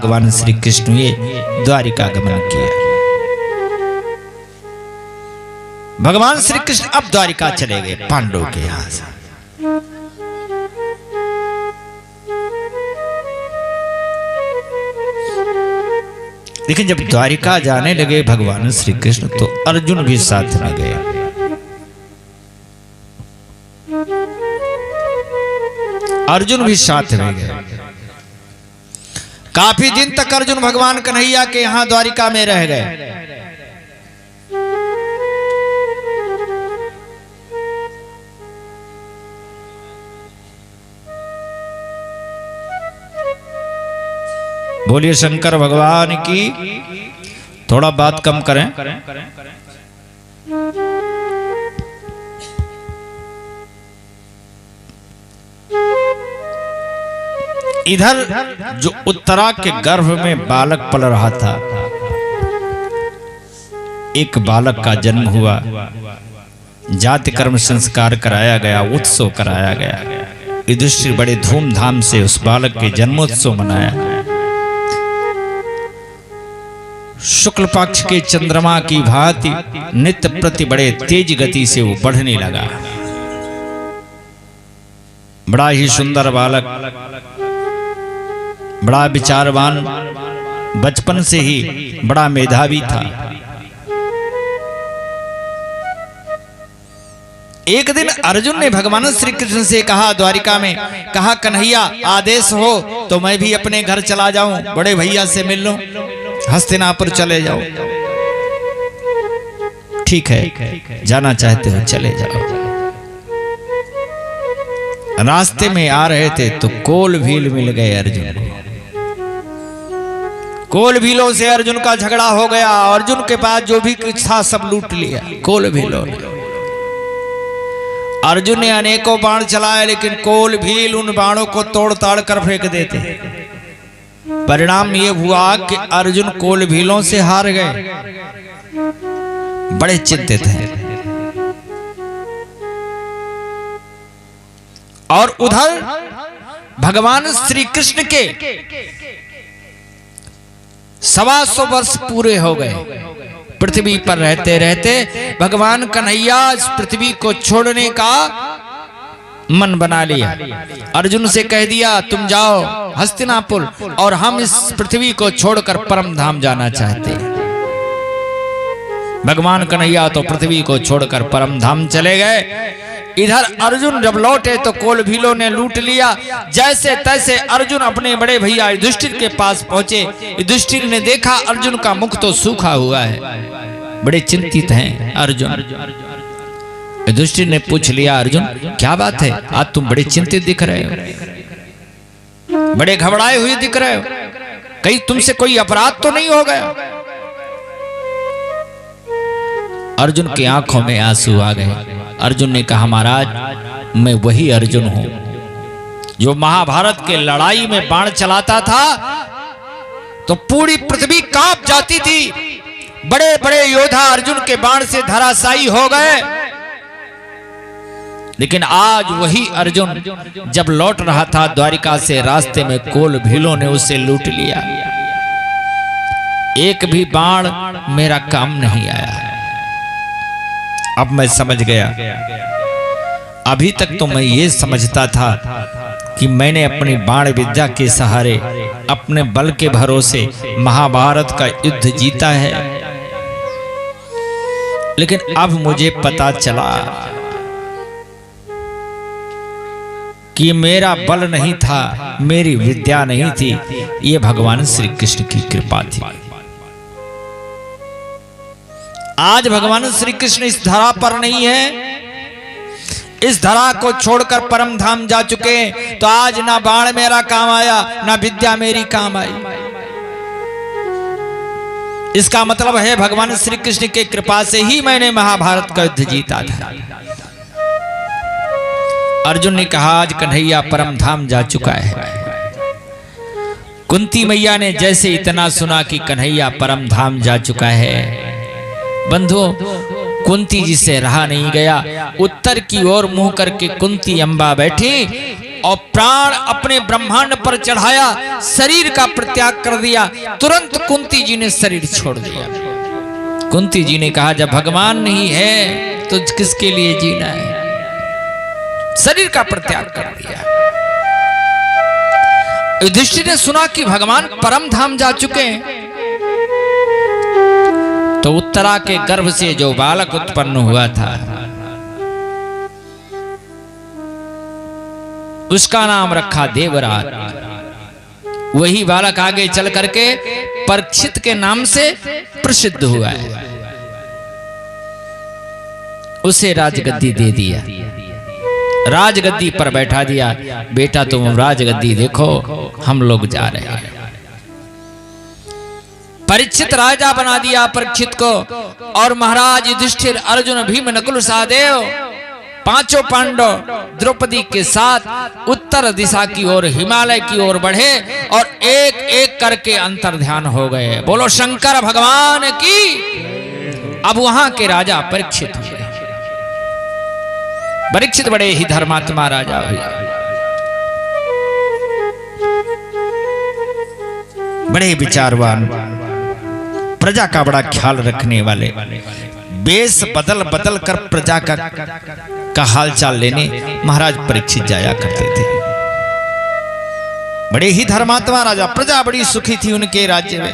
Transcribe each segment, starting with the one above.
भगवान श्री कृष्ण ने द्वारिका गमन किया। भगवान श्री कृष्ण अब द्वारिका चले गए पांडवों के यहां से। लेकिन जब द्वारिका जाने लगे भगवान श्री कृष्ण तो अर्जुन भी साथ में गए। अर्जुन भी साथ में गए। काफी दिन तक अर्जुन भगवान कन्हैया के यहां द्वारिका में रह गए। बोलिए शंकर भगवान की। थोड़ा बात कम करें। इधर जो उत्तरा के गर्भ में बालक पल रहा था, एक बालक का जन्म हुआ, जाति कर्म संस्कार कराया गया, उत्सव कराया गया। युधिष्ठिर बड़े धूमधाम से उस बालक के जन्मोत्सव मनाया। शुक्ल पक्ष के चंद्रमा की भांति नित्य प्रति बड़े तेज गति से वो बढ़ने लगा। बड़ा ही सुंदर बालक, बड़ा विचारवान, बचपन से ही बड़ा मेधावी था। एक दिन अर्जुन ने भगवान श्री कृष्ण से कहा, द्वारिका में कहा, कन्हैया आदेश हो तो मैं भी अपने घर चला जाऊं, बड़े भैया से मिल लूं, हस्तिनापुर चले जाओ। ठीक है, जाना चाहते हो चले जाओ। रास्ते में आ रहे थे तो कोल भील मिल गए अर्जुन को। कोल भीलों से अर्जुन का झगड़ा हो गया। अर्जुन के पास जो भी कुछ था सब लूट लिया कोल भीलों ने। अर्जुन ने अनेकों बाण चलाए, लेकिन कोल भील उन बाणों को तोड़ ताड़ कर फेंक देते। परिणाम ये हुआ कि अर्जुन कोल भीलों से हार गए। बड़े चिंतित हैं। और उधर भगवान श्री कृष्ण के 125 वर्ष पूरे हो गए। पृथ्वी पर रहते रहते भगवान कन्हैया इस पृथ्वी को छोड़ने का मन बना लिया। अर्जुन से कह दिया, तुम जाओ हस्तिनापुर और हम इस पृथ्वी को छोड़कर परम धाम जाना चाहते हैं। भगवान कन्हैया तो पृथ्वी को छोड़कर परम धाम चले गए। इधर अर्जुन जब लौटे तो कोल भीलों ने लूट लिया। जैसे तैसे अर्जुन अपने बड़े भैया युधिष्ठिर के पास पहुंचे। युधिष्ठिर ने देखा अर्जुन का मुख तो सूखा हुआ है। बड़े चिंतित हैं अर्जुन। युधिष्ठिर ने पूछ लिया, अर्जुन क्या बात है, आज तुम बड़े चिंतित दिख रहे हो, बड़े घबराए हुए दिख रहे हो, कहीं तुमसे कोई अपराध तो नहीं हो गया? अर्जुन की आंखों में आंसू आ गए। अर्जुन ने कहा, महाराज मैं वही अर्जुन हूं जो महाभारत के लड़ाई में बाण चलाता था तो पूरी पृथ्वी कांप जाती थी। बड़े बड़े योद्धा अर्जुन के बाण से धराशायी हो गए। लेकिन आज वही अर्जुन जब लौट रहा था द्वारिका से, रास्ते में कोल भीलों ने उसे लूट लिया। एक भी बाण मेरा काम नहीं आया। अब मैं समझ गया। अभी तक तो मैं ये समझता था कि मैंने अपनी बाण विद्या के सहारे, अपने बल के भरोसे महाभारत का युद्ध जीता है। लेकिन अब मुझे पता चला कि मेरा बल नहीं था, मेरी विद्या नहीं थी, ये भगवान श्री कृष्ण की कृपा थी। आज भगवान श्री कृष्ण इस धरा पर नहीं है, इस धरा को छोड़कर परम धाम जा चुके हैं। तो आज ना बाण मेरा काम आया, ना विद्या मेरी काम आई। इसका मतलब है भगवान श्री कृष्ण के कृपा से ही मैंने महाभारत का युद्ध जीता था। अर्जुन ने कहा, आज कन्हैया परम धाम जा चुका है। कुंती मैया ने जैसे इतना सुना कि कन्हैया परम धाम जा चुका है, बंधुओं कुंती जी से रहा नहीं गया। उत्तर की ओर मुंह करके कुंती अम्बा बैठी और प्राण अपने ब्रह्मांड पर चढ़ाया, शरीर का परित्याग कर दिया। तुरंत कुंती जी ने शरीर छोड़ दिया। कुंती जी ने कहा जब भगवान नहीं है तो किसके लिए जीना है, शरीर का परित्याग कर दिया। युधिष्ठिर ने सुना कि भगवान परम धाम जा चुके हैं, तो उत्तरा के गर्भ से जो बालक उत्पन्न हुआ था उसका नाम रखा देवराज। वही बालक आगे चल करके परीक्षित के नाम से प्रसिद्ध हुआ है। उसे राजगद्दी दे दिया, राजगद्दी पर बैठा दिया। बेटा तुम राजगद्दी देखो, हम लोग जा रहे हैं। परीक्षित राजा बना दिया परीक्षित को। और महाराज युधिष्ठिर, अर्जुन, भीम, नकुल, सहदेव, पांचों पांडव द्रौपदी के साथ उत्तर दिशा की ओर, हिमालय की ओर बढ़े और एक एक करके अंतर ध्यान हो गए। बोलो शंकर भगवान की। अब वहां के राजा परीक्षित हुए। परीक्षित बड़े ही धर्मात्मा राजा हुए, बड़े विचारवान, प्रजा का बड़ा ख्याल रखने वाले, वेश बदल बदल कर प्रजा का हालचाल लेने महाराज परीक्षित जाया करते थे। बड़े ही धर्मात्मा राजा, प्रजा बड़ी सुखी थी उनके राज्य में।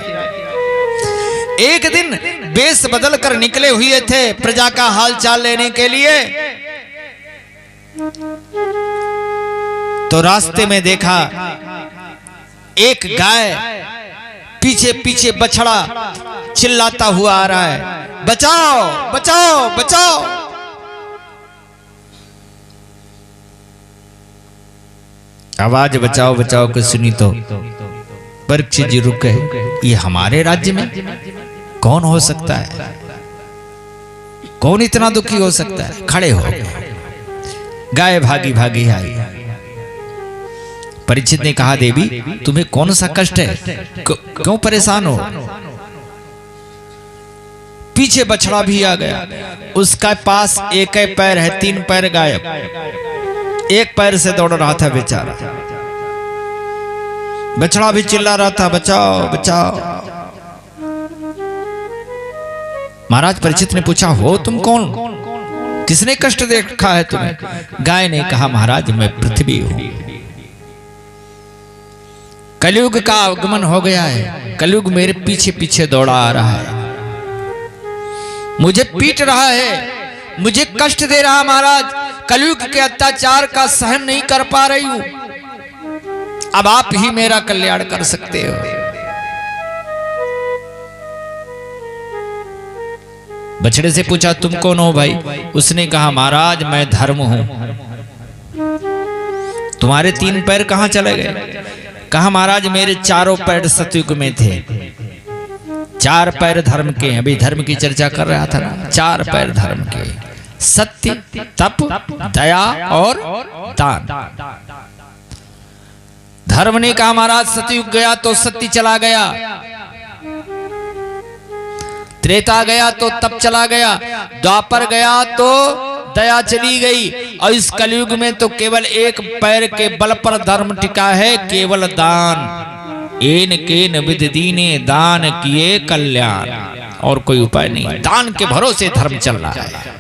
एक दिन वेश बदल कर निकले हुए थे प्रजा का हालचाल लेने के लिए, तो रास्ते में देखा एक गाय पीछे पीछे बछड़ा चिल्लाता हुआ आ रहा है, बचाओ बचाओ बचाओ। आवाज बचाओ बचाओ को सुनी तो परीक्षित जी रुक गए। ये हमारे राज्य में कौन हो सकता है, कौन इतना दुखी हो सकता है। खड़े हो गए। गाय भागी भागी आई। परीक्षित ने कहा देवी तुम्हें कौन सा कष्ट है, क्यों परेशान हो। पीछे बछड़ा भी आ गया, उसका पास एक ही पैर है, तीन पैर गायब, एक पैर से दौड़ रहा था बेचारा। बछड़ा भी चिल्ला रहा था बचाओ बचाओ। महाराज परीक्षित ने पूछा हो तुम कौन, किसने कष्ट देखा है तुम्हें। गाय ने कहा महाराज मैं पृथ्वी हूं, कलयुग का आगमन हो गया है, कलयुग मेरे पीछे पीछे दौड़ा आ रहा है, मुझे पीट रहा है, मुझे कष्ट दे रहा महाराज, कलयुग के अत्याचार का सहन नहीं कर पा रही हूं, अब आप ही मेरा कल्याण कर सकते हो। बछड़े से पूछा तुम कौन हो भाई। उसने कहा महाराज मैं धर्म हूं। तुम्हारे तीन पैर कहां चले गए। कहा महाराज मेरे चारों पैर सतयुग में थे, चार पैर धर्म के। अभी धर्म की चर्चा कर रहा था ना, चार पैर धर्म के, सत्य, तप, दया और दान। धर्म ने कहा महाराज सतयुग गया तो सत्य चला गया, त्रेता गया तो तप चला गया, द्वापर गया तो दया चली गई, और इस कलयुग में तो केवल एक पैर के बल पर धर्म टिका है, केवल दान। एन केन विधि दीने दान किए कल्याण, और कोई उपाय नहीं, दान के भरोसे धर्म चल रहा है।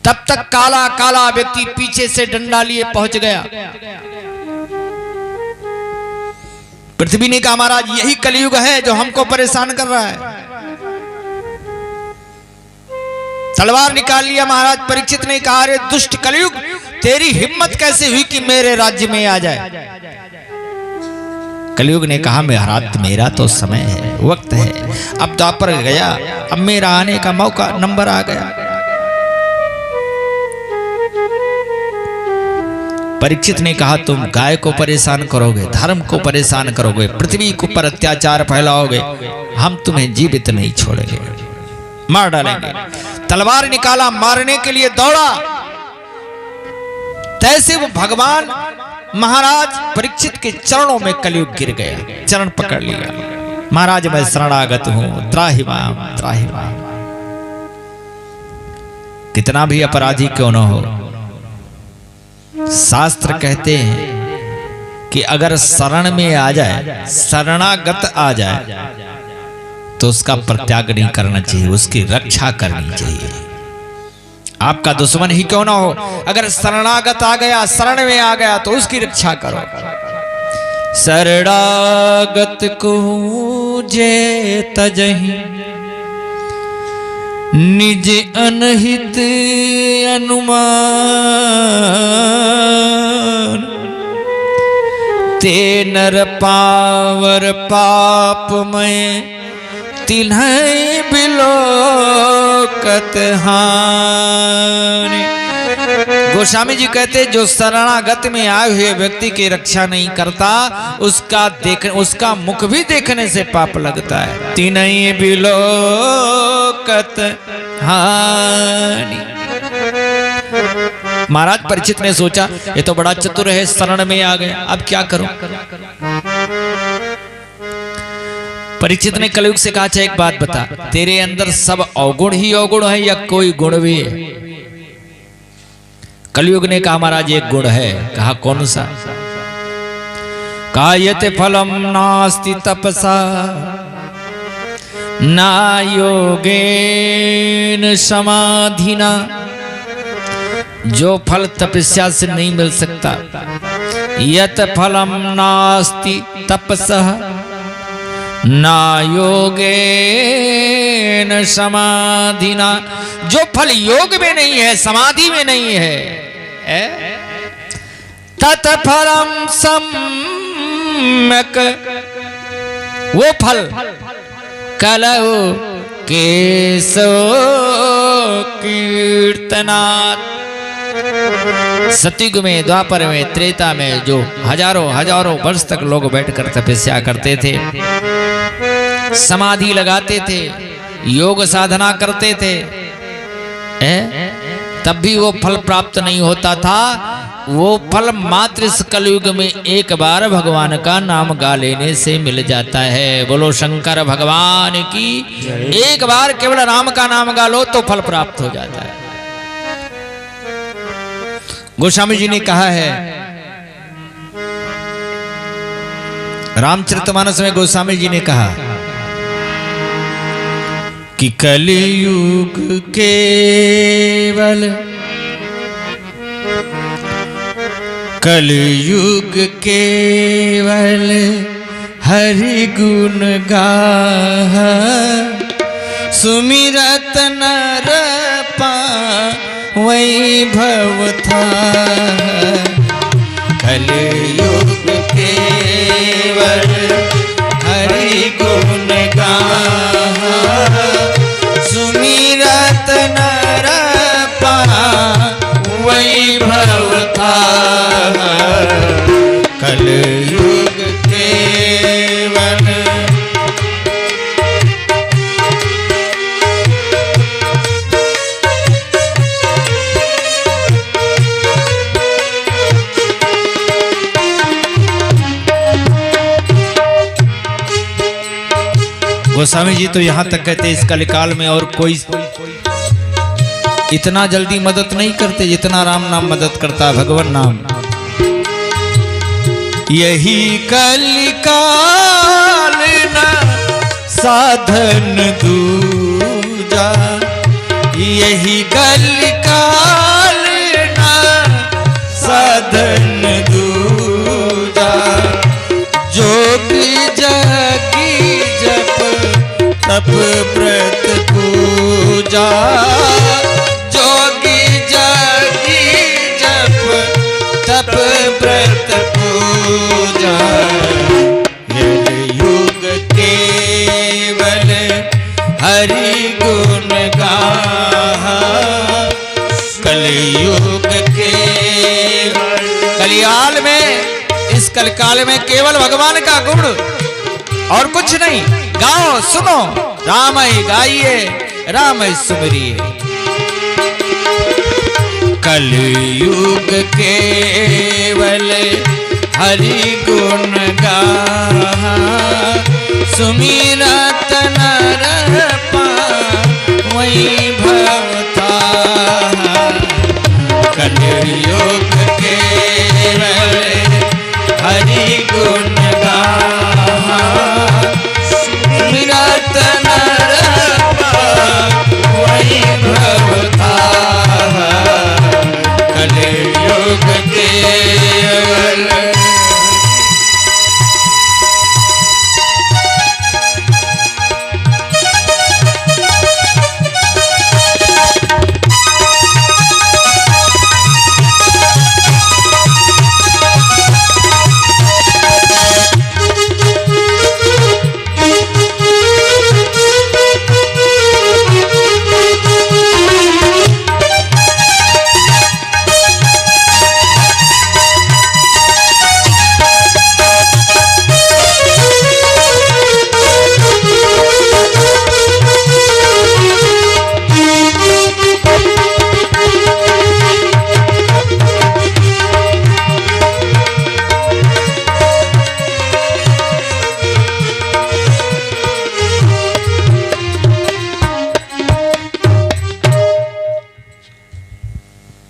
तब तक काला काला व्यक्ति पीछे से डंडा लिए पहुंच गया। पृथ्वी ने कहा महाराज यही कलयुग है जो हमको परेशान कर रहा है। तलवार निकाल लिया महाराज परीक्षित ने कहा अरे दुष्ट कलयुग, तेरी हिम्मत कैसे हुई कि मेरे राज्य में आ जाए। कलयुग ने कहा महाराज मेरा तो समय है, वक्त है, अब द्वापर गया, अब मेरा आने का मौका नंबर आ गया। परीक्षित ने कहा तुम गाय को परेशान करोगे, धर्म को परेशान करोगे, पृथ्वी के ऊपर अत्याचार फैलाओगे, हम तुम्हें जीवित नहीं छोड़ेंगे, मार डालेंगे। तलवार निकाला, मारने के लिए दौड़ा, तैसे वो भगवान महाराज परीक्षित के चरणों में कलयुग गिर गया, चरण पकड़ लिया। महाराज मैं शरणागत हूं, त्राहि माम त्राहि माम। कितना भी अपराधी क्यों न हो, शास्त्र कहते हैं कि अगर शरण में आ जाए, शरणागत आ जाए, तो उसका परित्याग नहीं करना चाहिए, उसकी रक्षा करनी चाहिए। आपका दुश्मन ही क्यों ना हो, अगर शरणागत आ गया, शरण में आ गया, तो उसकी रक्षा करो। शरणागत को जे तजहि निज अनहित अनुमान, ते नर पावर पापमय तिन्है बिलोकत हानि। गोस्वामी जी कहते जो शरणागत में आए हुए व्यक्ति की रक्षा नहीं करता, उसका मुख भी देखने से पाप लगता है। तिन्है बिलोकत हानि। महाराज परीक्षित ने सोचा ये तो बड़ा चतुर है, शरण में आ गया, अब क्या करूं। परीक्षित ने कलयुग से कहा, एक बात बता, तेरे अंदर सब अवगुण ही अवगुण है या कोई गुण भी है? कलयुग ने कहा महाराज एक गुण है। कहा कौन सा? कहा यते फलम नास्ति तपसा ना योगेन समाधिना। जो फल तपस्या से नहीं मिल सकता, यत फलम नास्ति तपसः ना योगेन समाधिना। जो फल योग में नहीं है, समाधि में नहीं है, तत्फलम सम्यक, वो फल कलौ केशव कीर्तनात्। सतयुग में, द्वापर में, त्रेता में जो हजारों हजारों वर्ष तक लोग बैठकर तपस्या करते थे, समाधि लगाते थे, योग साधना करते थे, तब भी वो फल प्राप्त नहीं होता था। वो फल मात्र इस कलयुग में एक बार भगवान का नाम गा लेने से मिल जाता है। बोलो शंकर भगवान की। एक बार केवल राम का नाम गा लो तो फल प्राप्त हो जाता है। गोस्वामी जी ने कहा है, रामचरितमानस में गोस्वामी जी ने कहा कि कलियुग केवल, कलियुग केवल हरि गुण गाह, सुमिरत नर वैभव था। कलियुग केवल हरि गुण गाह, सुमिरत नर वैभव था। कलियुग केवल गोस्वामी जी तो यहाँ तक कहते इस कलिकाल में और कोई इतना जल्दी मदद नहीं करते जितना राम नाम मदद करता है, भगवान नाम। यही कलिकाल न साधन दूजा, यही कलिकाल न साधन दूजा। जोगी जगी जप तप व्रत पूजा, जोगी जगी जप तप व्रत पूजा। युग केवल हरि गुण गाहा, कलियुग केवल। कलियाल में, इस कलकाल में केवल भगवान का गुण और कुछ नहीं। गाओ सुनो, राम ही गाइए, राम ही सुमरिए। कलियुग केवल हरि गुण गाहा, सुमिरत नर वैभव था। कलियुग केवल हरि गुण गाहा सुमिरत नर वही भवताहा कलियुग केवल।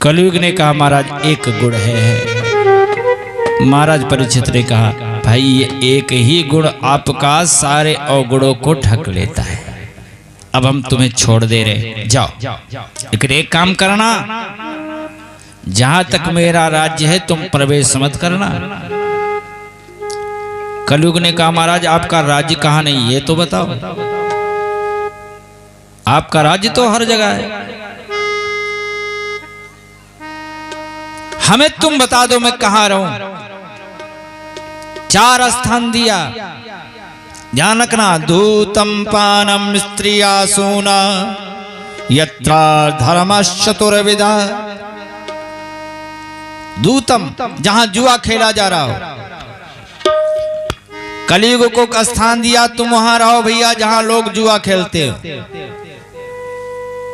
कलयुग ने कहा महाराज एक गुण है। महाराज परीक्षित ने कहा भाई ये एक ही गुण आपका सारे अवगुणों को ढक लेता है। अब हम तुम्हें छोड़ दे रहे, जाओ लेकिन एक काम करना, जहां तक मेरा राज्य है तुम प्रवेश मत करना। कलयुग ने कहा महाराज आपका राज्य कहाँ नहीं ये तो बताओ। आपका राज्य तो हर जगह है, हमें तुम बता दो मैं कहां रहूं। 4 स्थान दिया, ध्यान रखना। दूतम पानम स्त्रिया सोना यत्रा धर्मश्चतुर्विधा। दूतम जहां जुआ खेला जा रहा हो, कलयुग को स्थान दिया तुम वहां रहो भैया जहां लोग जुआ खेलते हो।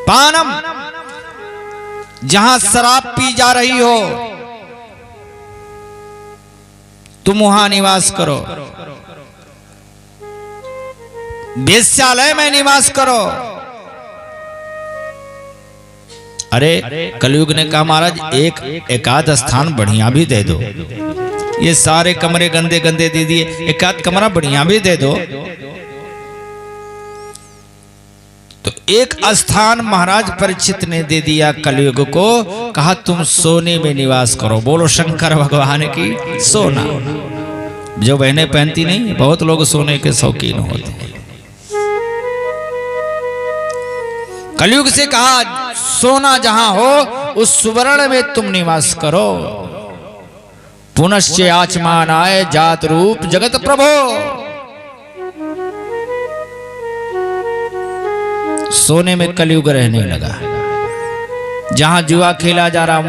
पानम जहां शराब पी जा रही हो तुम वहां निवास करो। वेश्यालय में निवास करो। अरे कलयुग ने कहा महाराज एक आध स्थान बढ़िया भी दे दो। ये सारे कमरे गंदे गंदे दे दिए, एक आध कमरा बढ़िया भी दे दो। तो एक स्थान महाराज परीक्षित ने दे दिया कलयुग को, कहा तुम सोने में निवास करो। बोलो शंकर भगवान की। सोना जो बहनें पहनती नहीं, बहुत लोग सोने के शौकीन होते हैं। कलयुग से कहा सोना जहां हो उस सुवर्ण में तुम निवास करो। पुनश्च आचमान आए जात रूप जगत प्रभो। सोने में कलयुग रहने लगा। जहां जुआ खेला जा रहा